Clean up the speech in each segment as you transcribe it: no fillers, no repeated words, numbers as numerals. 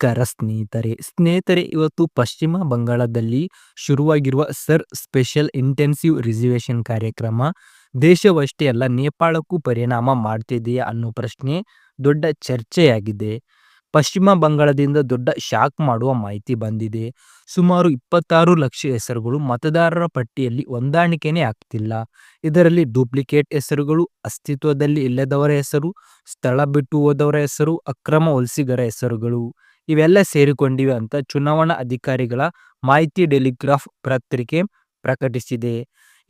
ನಮಸ್ಕಾರ ಸ್ನೇಹಿತರೆ ಇವತ್ತು ಪಶ್ಚಿಮ ಬಂಗಾಳದಲ್ಲಿ ಶುರುವಾಗಿರುವ ಸರ್ ಸ್ಪೆಷಲ್ ಇಂಟೆನ್ಸಿವ್ ರಿಸರ್ವೇಶನ್ ಕಾರ್ಯಕ್ರಮ ದೇಶವಷ್ಟೇ ಅಲ್ಲ ನೇಪಾಳಕ್ಕೂ ಪರಿಣಾಮ ಮಾಡ್ತಿದೆಯಾ ಅನ್ನೋ ಪ್ರಶ್ನೆ ದೊಡ್ಡ ಚರ್ಚೆಯಾಗಿದೆ. ಪಶ್ಚಿಮ ಬಂಗಾಳದಿಂದ ದೊಡ್ಡ ಶಾಕ್ ಮಾಡುವ ಮಾಹಿತಿ ಬಂದಿದೆ. ಸುಮಾರು 26 ಲಕ್ಷ ಹೆಸರುಗಳು ಮತದಾರರ ಪಟ್ಟಿಯಲ್ಲಿ ಹೊಂದಾಣಿಕೆನೇ ಆಗ್ತಿಲ್ಲ. ಇದರಲ್ಲಿ ಡೂಪ್ಲಿಕೇಟ್ ಹೆಸರುಗಳು, ಅಸ್ತಿತ್ವದಲ್ಲಿ ಇಲ್ಲದವರ ಹೆಸರು, ಸ್ಥಳ ಬಿಟ್ಟು ಹೋದವರ ಹೆಸರು, ಅಕ್ರಮ ವಲಸಿಗರ ಹೆಸರುಗಳು ಇವೆಲ್ಲ ಸೇರಿಕೊಂಡಿವೆ ಅಂತ ಚುನಾವಣಾ ಅಧಿಕಾರಿಗಳ ಮಾಹಿತಿ ಟೆಲಿಗ್ರಾಫ್ ಪತ್ರಿಕೆ ಪ್ರಕಟಿಸಿದೆ.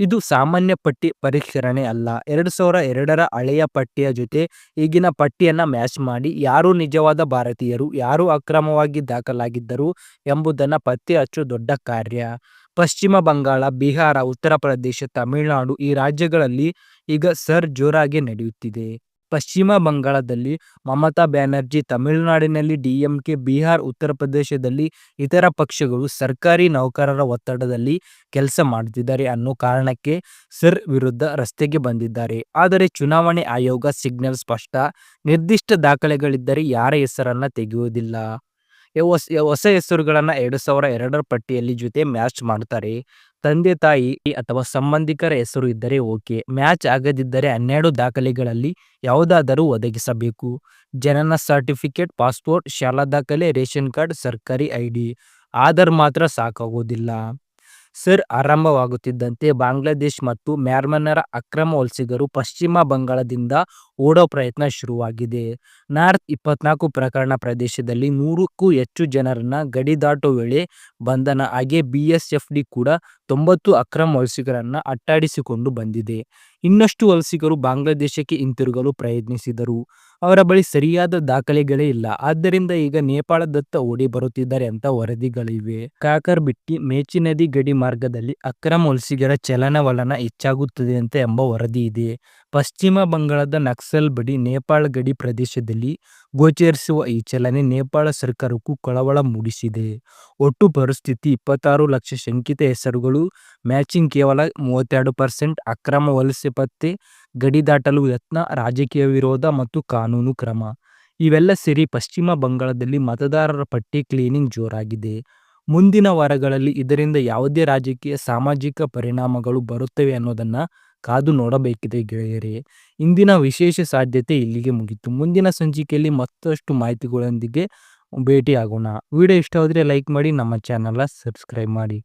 ಇದು ಸಾಮಾನ್ಯ ಪಟ್ಟಿ ಪರಿಷ್ಕರಣೆ ಅಲ್ಲ. 2002ರ ಹಳೆಯ ಪಟ್ಟಿಯ ಜೊತೆ ಈಗಿನ ಪಟ್ಟಿಯನ್ನ ಮ್ಯಾಚ್ ಮಾಡಿ ಯಾರು ನಿಜವಾದ ಭಾರತೀಯರು, ಯಾರು ಅಕ್ರಮವಾಗಿ ದಾಖಲಾಗಿದ್ದರು ಎಂಬುದನ್ನು ಪತ್ತೆ ಹಚ್ಚೋ ದೊಡ್ಡ ಕಾರ್ಯ. ಪಶ್ಚಿಮ ಬಂಗಾಳ, ಬಿಹಾರ, ಉತ್ತರ ಪ್ರದೇಶ, ತಮಿಳುನಾಡು ಈ ರಾಜ್ಯಗಳಲ್ಲಿ ಈಗ ಸರ್ ಜೋರಾಗಿ ನಡೆಯುತ್ತಿದೆ. ಪಶ್ಚಿಮ ಬಂಗಾಳದಲ್ಲಿ ಮಮತಾ ಬ್ಯಾನರ್ಜಿ, ತಮಿಳುನಾಡಿನಲ್ಲಿ ಡಿಎಂಕೆ, ಬಿಹಾರ್, ಉತ್ತರ ಪ್ರದೇಶದಲ್ಲಿ ಇತರ ಪಕ್ಷಗಳು ಸರ್ಕಾರಿ ನೌಕರರ ಒತ್ತಡದಲ್ಲಿ ಕೆಲಸ ಮಾಡುತ್ತಿದ್ದಾರೆ ಅನ್ನೋ ಕಾರಣಕ್ಕೆ ಸರ್ ವಿರುದ್ಧ ರಸ್ತೆಗೆ ಬಂದಿದ್ದಾರೆ. ಆದರೆ ಚುನಾವಣೆ ಆಯೋಗ ಸಿಗ್ನಲ್ ಸ್ಪಷ್ಟ: ನಿರ್ದಿಷ್ಟ ದಾಖಲೆಗಳಿದ್ದರೆ ಯಾರ ಹೆಸರನ್ನ ತೆಗೆಯುವುದಿಲ್ಲ. ಹೊಸ ಹೆಸರುಗಳನ್ನ 2002ರ ಪಟ್ಟಿಯಲ್ಲಿ ಜೊತೆ ಮ್ಯಾಚ್ ಮಾಡ್ತಾರೆ. ತಂದೆ ತಾಯಿ ಅಥವಾ ಸಂಬಂಧಿಕರ ಹೆಸರು ಇದ್ದರೆ ಓಕೆ, ಮ್ಯಾಚ್ ಆಗದಿದ್ದರೆ 12 ದಾಖಲೆಗಳಲ್ಲಿ ಯಾವುದಾದರೂ ಒದಗಿಸಬೇಕು. ಜನನ ಸರ್ಟಿಫಿಕೇಟ್, ಪಾಸ್ಪೋರ್ಟ್, ಶಾಲಾ ದಾಖಲೆ, ರೇಷನ್ ಕಾರ್ಡ್, ಸರ್ಕಾರಿ ಐಡಿ. ಆಧಾರ್ ಮಾತ್ರ ಸಾಕಾಗೋದಿಲ್ಲ. ಸರ್ ಆರಂಭವಾಗುತ್ತಿದ್ದಂತೆ ಬಾಂಗ್ಲಾದೇಶ್ ಮತ್ತು ಮ್ಯಾನ್ಮಾರ್ನ ಅಕ್ರಮ ವಲಸಿಗರು ಪಶ್ಚಿಮ ಬಂಗಾಳದಿಂದ ಓಡೋ ಪ್ರಯತ್ನ ಶುರುವಾಗಿದೆ. ನಾರ್ತ್ 24 ಪ್ರಕರಣ ಪ್ರದೇಶದಲ್ಲಿ 100ಕ್ಕೂ ಹೆಚ್ಚು ಜನರನ್ನ ಗಡಿ ದಾಟೋ ವೇಳೆ ಬಂಧನ. ಹಾಗೆ ಬಿಎಸ್ಎಫ್ಡಿ ಕೂಡ 90 ಅಕ್ರಮ ವಲಸಿಗರನ್ನ ಅಟ್ಟಾಡಿಸಿಕೊಂಡು ಬಂದಿದೆ. ಇನ್ನಷ್ಟು ವಲಸಿಗರು ಬಾಂಗ್ಲಾದೇಶಕ್ಕೆ ಹಿಂತಿರುಗಲು ಪ್ರಯತ್ನಿಸಿದರು. ಅವರ ಬಳಿ ಸರಿಯಾದ ದಾಖಲೆಗಳೇ ಇಲ್ಲ. ಆದ್ದರಿಂದ ಈಗ ನೇಪಾಳದತ್ತ ಓಡಿ ಬರುತ್ತಿದ್ದಾರೆ ಅಂತ ವರದಿಗಳಿವೆ. ಕಾಕರ್ಬಿಟ್ಟಿ ಮೇಚಿನದಿ ಗಡಿ ಮಾರ್ಗದಲ್ಲಿ ಅಕ್ರಮ ವಲಸಿಗರ ಚಲನವಲನ ಹೆಚ್ಚಾಗುತ್ತದೆ ಅಂತ ಎಂಬ ವರದಿ ಇದೆ. ಪಶ್ಚಿಮ ಬಂಗಾಳದ ನಕ್ಸಲ್ ಬಡಿ ನೇಪಾಳ ಗಡಿ ಪ್ರದೇಶದಲ್ಲಿ ಗೋಚರಿಸುವ ಈ ಚಲನೆ ನೇಪಾಳ ಸರ್ಕಾರಕ್ಕೂ ಕಳವಳ ಮೂಡಿಸಿದೆ. ಒಟ್ಟು ಪರಿಸ್ಥಿತಿ: 26 ಲಕ್ಷ ಶಂಕಿತ ಹೆಸರುಗಳು, ಮ್ಯಾಚಿಂಗ್ ಕೇವಲ 32%, ಅಕ್ರಮ ವಲಸೆ ಪತ್ತೆ, ಗಡಿ ದಾಟಲು ಯತ್ನ, ರಾಜಕೀಯ ವಿರೋಧ ಮತ್ತು ಕಾನೂನು ಕ್ರಮ ಇವೆಲ್ಲ ಸೇರಿ ಪಶ್ಚಿಮ ಬಂಗಾಳದಲ್ಲಿ ಮತದಾರರ ಪಟ್ಟಿ ಕ್ಲೀನಿಂಗ್ ಜೋರಾಗಿದೆ. ಮುಂದಿನ ವಾರಗಳಲ್ಲಿ ಇದರಿಂದ ಯಾವುದೇ ರಾಜಕೀಯ, ಸಾಮಾಜಿಕ ಪರಿಣಾಮಗಳು ಬರುತ್ತವೆ ಅನ್ನೋದನ್ನ ಕಾದು ನೋಡಬೇಕಿದೆ ಗೆಳೆಯರೇ. ಇಂದಿನ ವಿಶೇಷ ಸಾಧ್ಯತೆ ಇಲ್ಲಿಗೆ ಮುಗಿತು. ಮುಂದಿನ ಸಂಚಿಕೆಯಲ್ಲಿ ಮತ್ತಷ್ಟು ಮಾಹಿತಿಗಳೊಂದಿಗೆ ಭೇಟಿಯಾಗೋಣ. ವಿಡಿಯೋ ಇಷ್ಟವಾದರೆ ಲೈಕ್ ಮಾಡಿ, ನಮ್ಮ ಚಾನೆಲ್ನ ಸಬ್ಸ್ಕ್ರೈಬ್ ಮಾಡಿ.